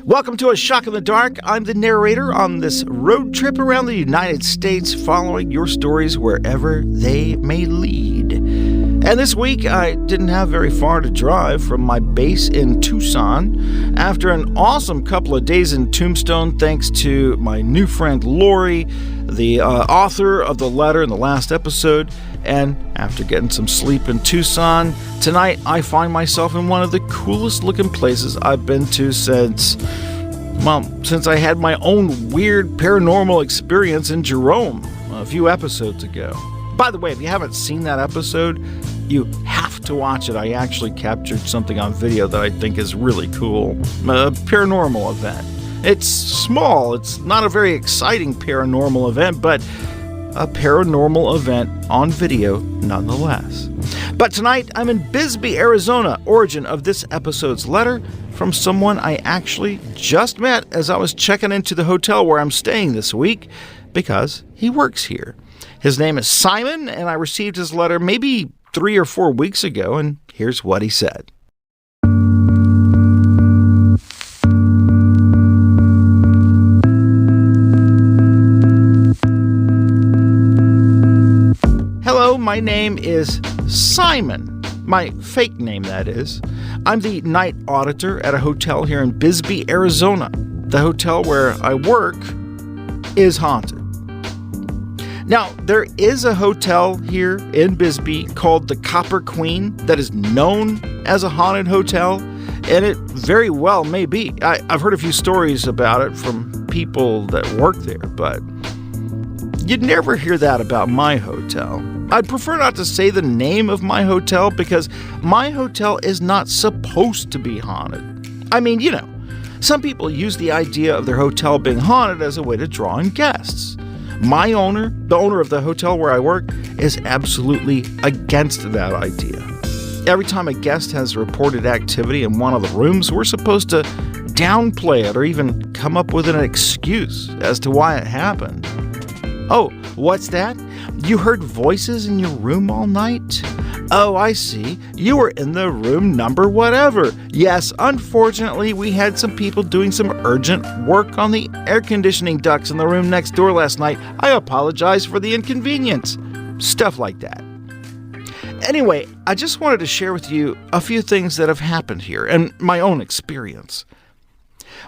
Welcome to A Shock in the Dark. I'm the narrator on this road trip around the United States, following your stories wherever they may lead. And this week, I didn't have very far to drive from my base in Tucson. After an awesome couple of days in Tombstone, thanks to my new friend Lori, the author of the letter in the last episode, and after getting some sleep in Tucson, tonight I find myself in one of the coolest looking places I've been to since I had my own weird paranormal experience in Jerome a few episodes ago. By the way, if you haven't seen that episode, you have to watch it. I actually captured something on video that I think is really cool. A paranormal event. It's small. It's not a very exciting paranormal event, but a paranormal event on video nonetheless. But tonight, I'm in Bisbee, Arizona, origin of this episode's letter from someone I actually just met as I was checking into the hotel where I'm staying this week, because he works here. His name is Simon, and I received his letter maybe 3 or 4 weeks ago, and here's what he said. Hello, my name is Simon. My fake name, that is. I'm the night auditor at a hotel here in Bisbee, Arizona. The hotel where I work is haunted. Now, there is a hotel here in Bisbee called the Copper Queen that is known as a haunted hotel, and it very well may be. I've heard a few stories about it from people that work there, but you'd never hear that about my hotel. I'd prefer not to say the name of my hotel because my hotel is not supposed to be haunted. I mean, you know, some people use the idea of their hotel being haunted as a way to draw in guests. My owner, the owner of the hotel where I work, is absolutely against that idea. Every time a guest has reported activity in one of the rooms, we're supposed to downplay it or even come up with an excuse as to why it happened. Oh, what's that? You heard voices in your room all night? Oh, I see. You were in the room number whatever. Yes, unfortunately, we had some people doing some urgent work on the air conditioning ducts in the room next door last night. I apologize for the inconvenience. Stuff like that. Anyway, I just wanted to share with you a few things that have happened here and my own experience.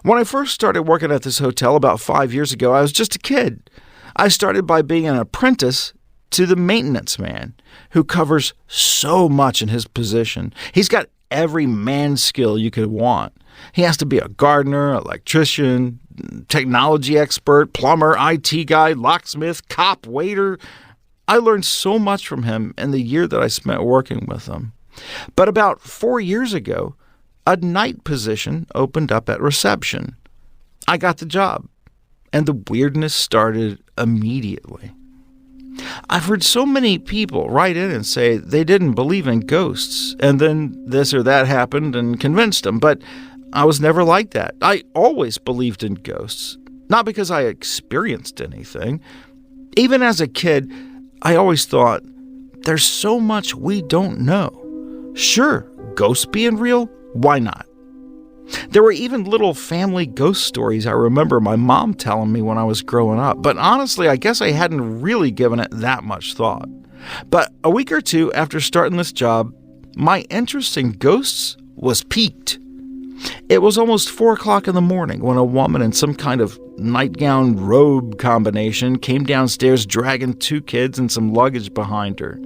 When I first started working at this hotel about 5 years ago, I was just a kid. I started by being an apprentice to the maintenance man, who covers so much in his position. He's got every man skill you could want. He has to be a gardener, electrician, technology expert, plumber, IT guy, locksmith, cop, waiter. I learned so much from him in the year that I spent working with him. But about 4 years ago, a night position opened up at reception. I got the job, and the weirdness started immediately. I've heard so many people write in and say they didn't believe in ghosts, and then this or that happened and convinced them, but I was never like that. I always believed in ghosts, not because I experienced anything. Even as a kid, I always thought, there's so much we don't know. Sure, ghosts being real, why not? There were even little family ghost stories I remember my mom telling me when I was growing up, but honestly, I guess I hadn't really given it that much thought. But a week or two after starting this job, my interest in ghosts was piqued. It was almost 4 o'clock in the morning when a woman in some kind of nightgown robe combination came downstairs dragging 2 kids and some luggage behind her.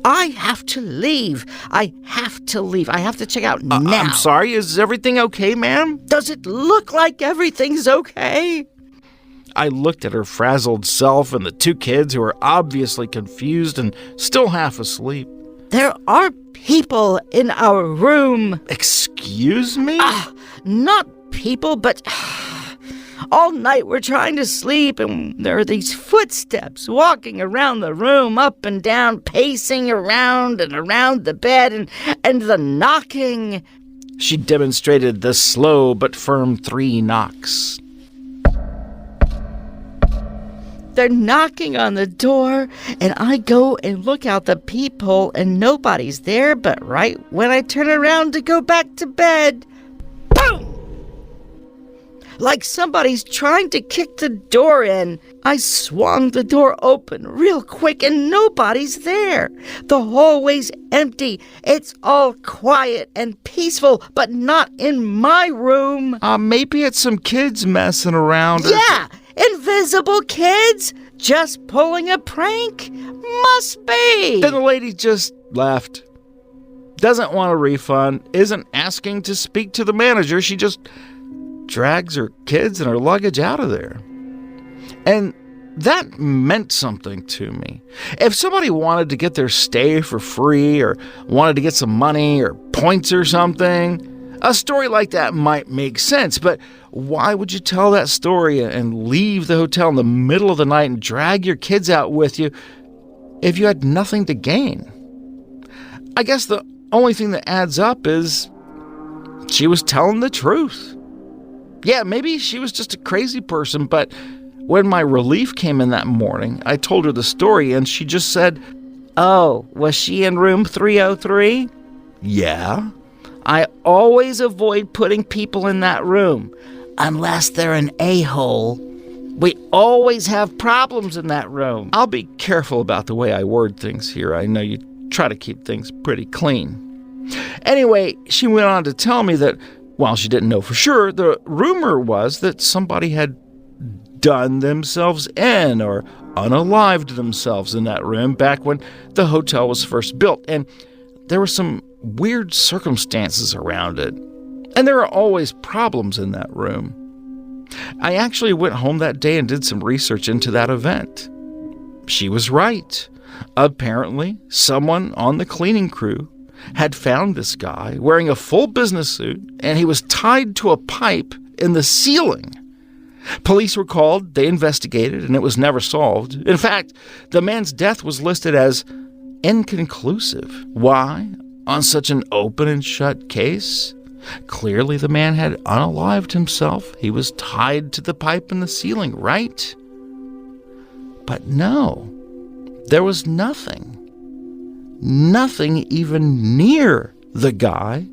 I have to leave. I have to check out now. I'm sorry, is everything okay, ma'am? Does it look like everything's okay? I looked at her frazzled self and the 2 kids who were obviously confused and still half asleep. There are people in our room. Excuse me? Not people, but all night we're trying to sleep, and there are these footsteps walking around the room, up and down, pacing around and around the bed, and the knocking. She demonstrated the slow but firm 3 knocks. They're knocking on the door, and I go and look out the peephole, and nobody's there, but right when I turn around to go back to bed, boom! like somebody's trying to kick the door in. I swung the door open real quick and nobody's there. The hallway's empty. It's all quiet and peaceful, but not in my room. Maybe it's some kids messing around. Yeah, invisible kids just pulling a prank. Must be. Then the lady just left. Doesn't want a refund, isn't asking to speak to the manager. She just drags her kids and her luggage out of there. And that meant something to me. If somebody wanted to get their stay for free or wanted to get some money or points or something, a story like that might make sense. But why would you tell that story and leave the hotel in the middle of the night and drag your kids out with you if you had nothing to gain? I guess the only thing that adds up is she was telling the truth. Yeah, maybe she was just a crazy person, but when my relief came in that morning, I told her the story and she just said, "Oh, was she in room 303? "Yeah." I always avoid putting people in that room, unless they're an a-hole. We always have problems in that room. I'll be careful about the way I word things here. I know you try to keep things pretty clean. Anyway, she went on to tell me that while she didn't know for sure, the rumor was that somebody had done themselves in or unalived themselves in that room back when the hotel was first built. And there were some weird circumstances around it. And there are always problems in that room. I actually went home that day and did some research into that event. She was right. Apparently, someone on the cleaning crew had found this guy wearing a full business suit, and he was tied to a pipe in the ceiling. Police were called, they investigated, and it was never solved. In fact, the man's death was listed as inconclusive. Why? On such an open and shut case? Clearly the man had unalived himself. He was tied to the pipe in the ceiling, right? But no, there was nothing. Nothing even near the guy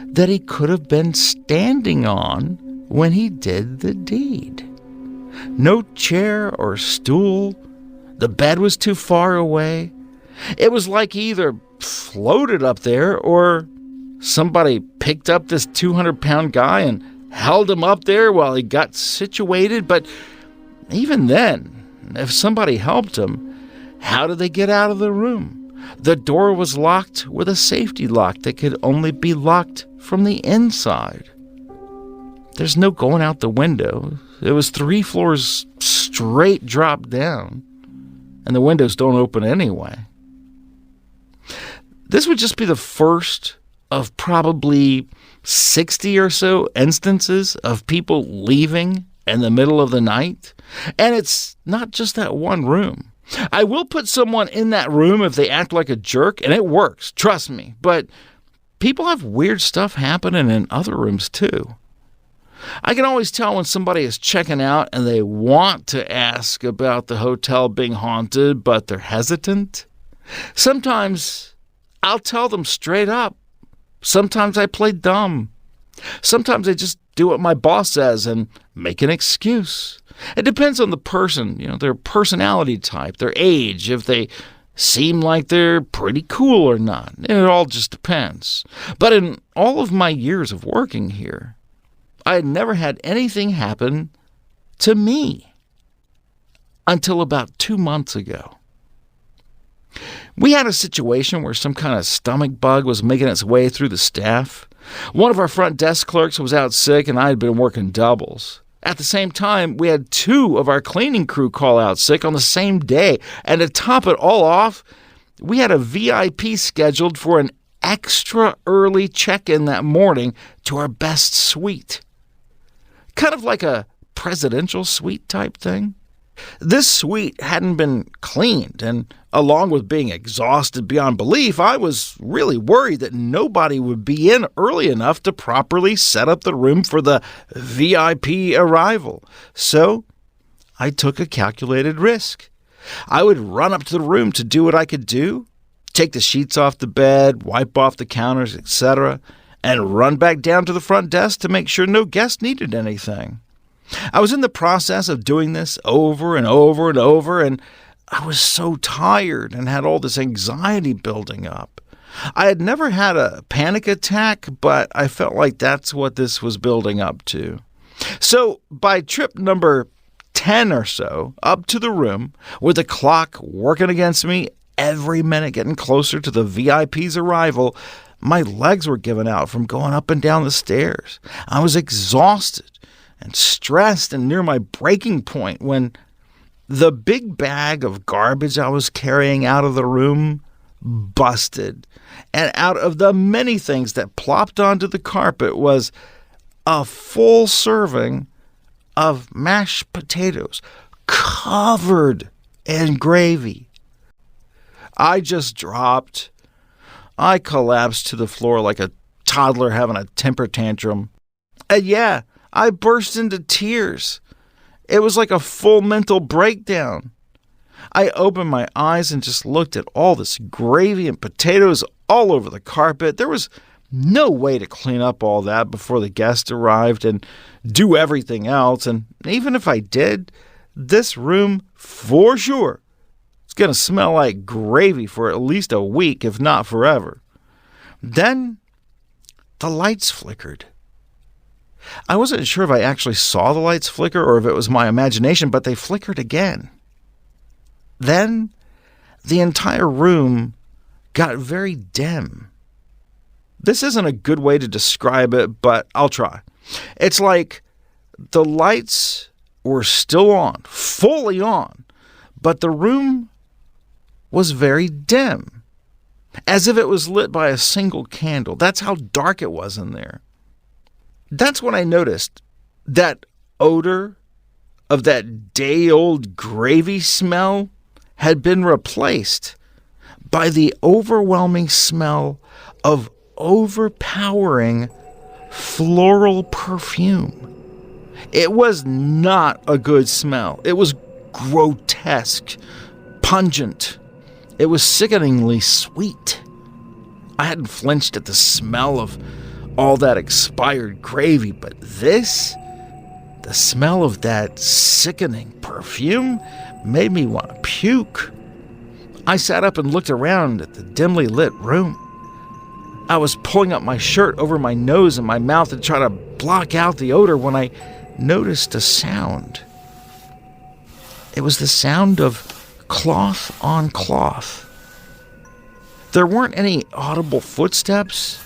that he could have been standing on when he did the deed. No chair or stool. The bed was too far away. It was like he either floated up there or somebody picked up this 200-pound guy and held him up there while he got situated. But even then, if somebody helped him, how did they get out of the room? The door was locked with a safety lock that could only be locked from the inside. There's no going out the window. It was 3 floors straight drop down, and the windows don't open anyway. This would just be the first of probably 60 or so instances of people leaving in the middle of the night. And it's not just that one room. I will put someone in that room if they act like a jerk, and it works, trust me. But people have weird stuff happening in other rooms too. I can always tell when somebody is checking out and they want to ask about the hotel being haunted, but they're hesitant. Sometimes I'll tell them straight up. Sometimes I play dumb. Sometimes I just do what my boss says and make an excuse. It depends on the person, their personality type, their age, if they seem like they're pretty cool or not. It all just depends. But in all of my years of working here, I had never had anything happen to me until about 2 months ago. We had a situation where some kind of stomach bug was making its way through the staff. One of our front desk clerks was out sick, and I had been working doubles. At the same time, we had 2 of our cleaning crew call out sick on the same day. And to top it all off, we had a VIP scheduled for an extra early check-in that morning to our best suite. Kind of like a presidential suite type thing. This suite hadn't been cleaned, and along with being exhausted beyond belief, I was really worried that nobody would be in early enough to properly set up the room for the VIP arrival. So I took a calculated risk. I would run up to the room to do what I could do, take the sheets off the bed, wipe off the counters, etc., and run back down to the front desk to make sure no guest needed anything. I was in the process of doing this over and over and over, and I was so tired and had all this anxiety building up. I had never had a panic attack, but I felt like that's what this was building up to. So by trip number 10 or so, up to the room, with the clock working against me, every minute getting closer to the VIP's arrival, my legs were giving out from going up and down the stairs. I was exhausted and stressed and near my breaking point when the big bag of garbage I was carrying out of the room busted. And out of the many things that plopped onto the carpet was a full serving of mashed potatoes covered in gravy. I just dropped. I collapsed to the floor like a toddler having a temper tantrum. And yeah, I burst into tears. It was like a full mental breakdown. I opened my eyes and just looked at all this gravy and potatoes all over the carpet. There was no way to clean up all that before the guest arrived and do everything else. And even if I did, this room, for sure, it's going to smell like gravy for at least a week, if not forever. Then the lights flickered. I wasn't sure if I actually saw the lights flicker or if it was my imagination, but they flickered again. Then the entire room got very dim. This isn't a good way to describe it, but I'll try. It's like the lights were still on, fully on, but the room was very dim, as if it was lit by a single candle. That's how dark it was in there. That's when I noticed that odor of that day-old gravy smell had been replaced by the overwhelming smell of overpowering floral perfume. It was not a good smell. It was grotesque, pungent. It was sickeningly sweet. I hadn't flinched at the smell of all that expired gravy, but this, the smell of that sickening perfume, made me want to puke. I sat up and looked around at the dimly lit room. I was pulling up my shirt over my nose and my mouth to try to block out the odor when I noticed a sound. It was the sound of cloth on cloth. There weren't any audible footsteps.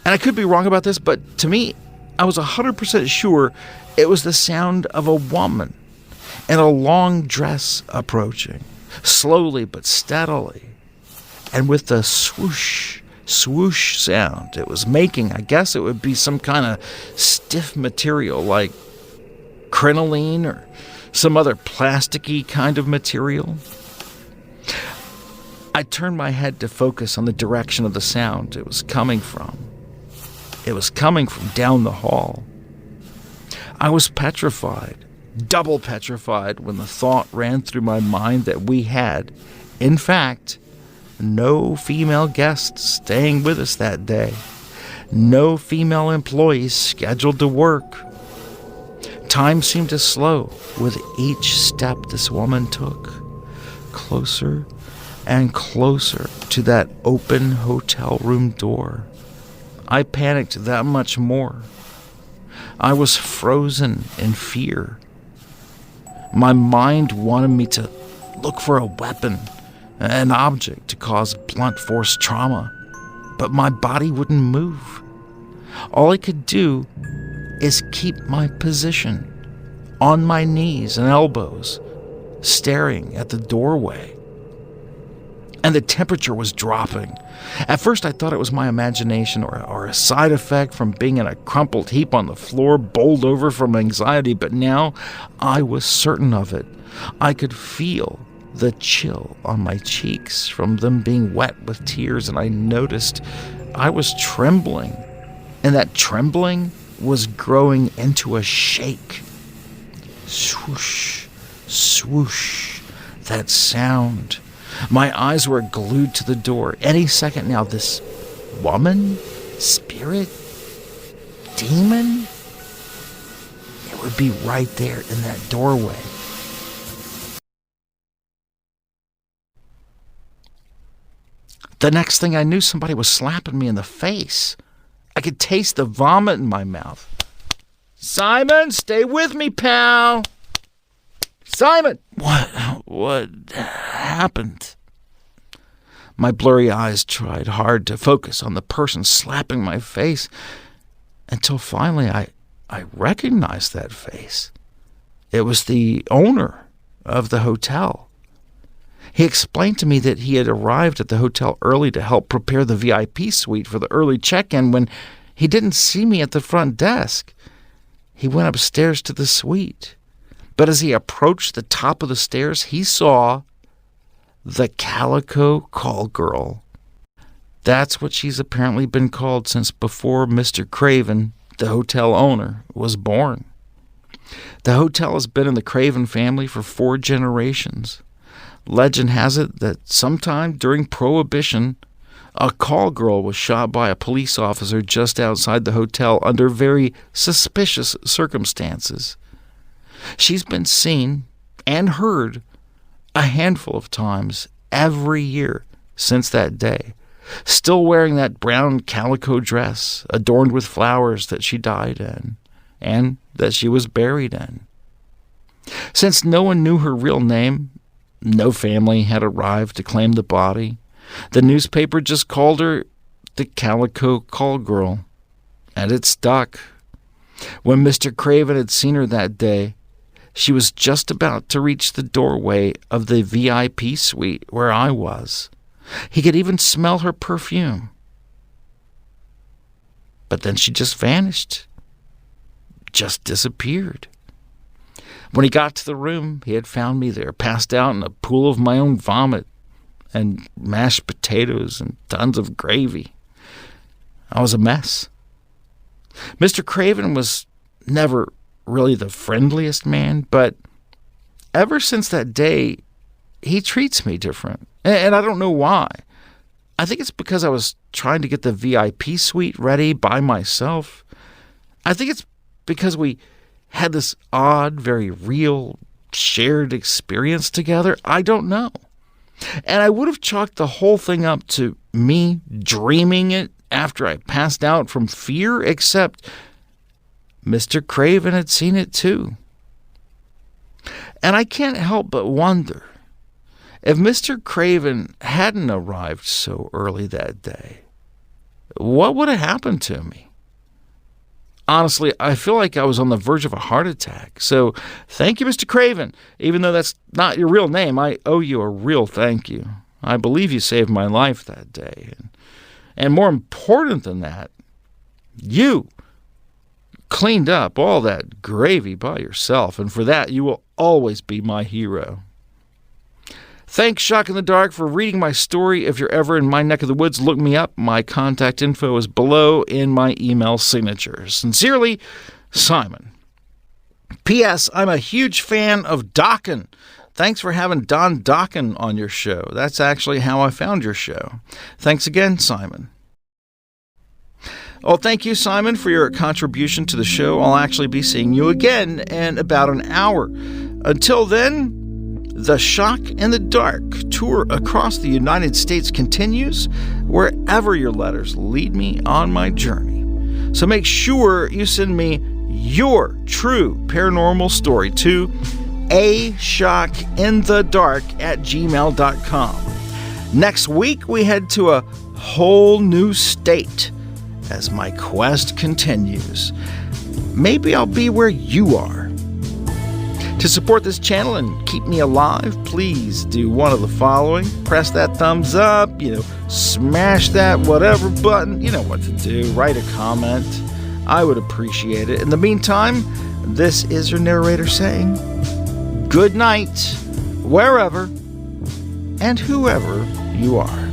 And I could be wrong about this, but to me, I was 100% sure it was the sound of a woman in a long dress approaching, slowly but steadily. And with the swoosh, swoosh sound it was making, I guess it would be some kind of stiff material like crinoline or some other plasticky kind of material. I turned my head to focus on the direction of the sound it was coming from. It was coming from down the hall. I was petrified, double petrified, when the thought ran through my mind that we had, in fact, no female guests staying with us that day. No female employees scheduled to work. Time seemed to slow with each step this woman took, closer and closer to that open hotel room door. I panicked that much more. I was frozen in fear. My mind wanted me to look for a weapon, an object to cause blunt force trauma, but my body wouldn't move. All I could do is keep my position, on my knees and elbows, staring at the doorway. And the temperature was dropping. At first I thought it was my imagination or a side effect from being in a crumpled heap on the floor, bowled over from anxiety, but now I was certain of it. I could feel the chill on my cheeks from them being wet with tears, and I noticed I was trembling, and that trembling was growing into a shake. Swoosh, swoosh, that sound. My eyes were glued to the door. Any second now, this woman, spirit, demon, it would be right there in that doorway. The next thing I knew, somebody was slapping me in the face. I could taste the vomit in my mouth. Simon, stay with me, pal. Simon! What happened? My blurry eyes tried hard to focus on the person slapping my face until finally I recognized that face. It was the owner of the hotel. He explained to me that he had arrived at the hotel early to help prepare the VIP suite for the early check-in. When he didn't see me at the front desk, he went upstairs to the suite. But as he approached the top of the stairs, he saw the Calico Call Girl. That's what she's apparently been called since before Mr. Craven, the hotel owner, was born. The hotel has been in the Craven family for 4 generations. Legend has it that sometime during Prohibition, a call girl was shot by a police officer just outside the hotel under very suspicious circumstances. She's been seen and heard a handful of times every year since that day, still wearing that brown calico dress adorned with flowers that she died in and that she was buried in. Since no one knew her real name, no family had arrived to claim the body, the newspaper just called her the Calico Call Girl, and it stuck. When Mr. Craven had seen her that day, she was just about to reach the doorway of the VIP suite where I was. He could even smell her perfume. But then she just vanished, just disappeared. When he got to the room, he had found me there, passed out in a pool of my own vomit and mashed potatoes and tons of gravy. I was a mess. Mr. Craven was never really the friendliest man, but ever since that day, he treats me different. And I don't know why. I think it's because I was trying to get the VIP suite ready by myself. I think it's because we had this odd, very real, shared experience together. I don't know. And I would have chalked the whole thing up to me dreaming it after I passed out from fear, except Mr. Craven had seen it too. And I can't help but wonder, if Mr. Craven hadn't arrived so early that day, what would have happened to me? Honestly, I feel like I was on the verge of a heart attack. So thank you, Mr. Craven. Even though that's not your real name, I owe you a real thank you. I believe you saved my life that day. And more important than that, you cleaned up all that gravy by yourself. And for that, you will always be my hero. Thanks, Shock in the Dark, for reading my story. If you're ever in my neck of the woods, look me up. My contact info is below in my email signature. Sincerely, Simon. P.S. I'm a huge fan of Dokken. Thanks for having Don Dokken on your show. That's actually how I found your show. Thanks again, Simon. Well, thank you, Simon, for your contribution to the show. I'll actually be seeing you again in about an hour. Until then, the Shock in the Dark tour across the United States continues wherever your letters lead me on my journey. So make sure you send me your true paranormal story to AShockInTheDark@gmail.com. Next week, we head to a whole new state as my quest continues. Maybe I'll be where you are. To support this channel and keep me alive, please do one of the following. Press that thumbs up, smash that whatever button. You know what to do. Write a comment. I would appreciate it. In the meantime, this is your narrator saying, good night, wherever and whoever you are.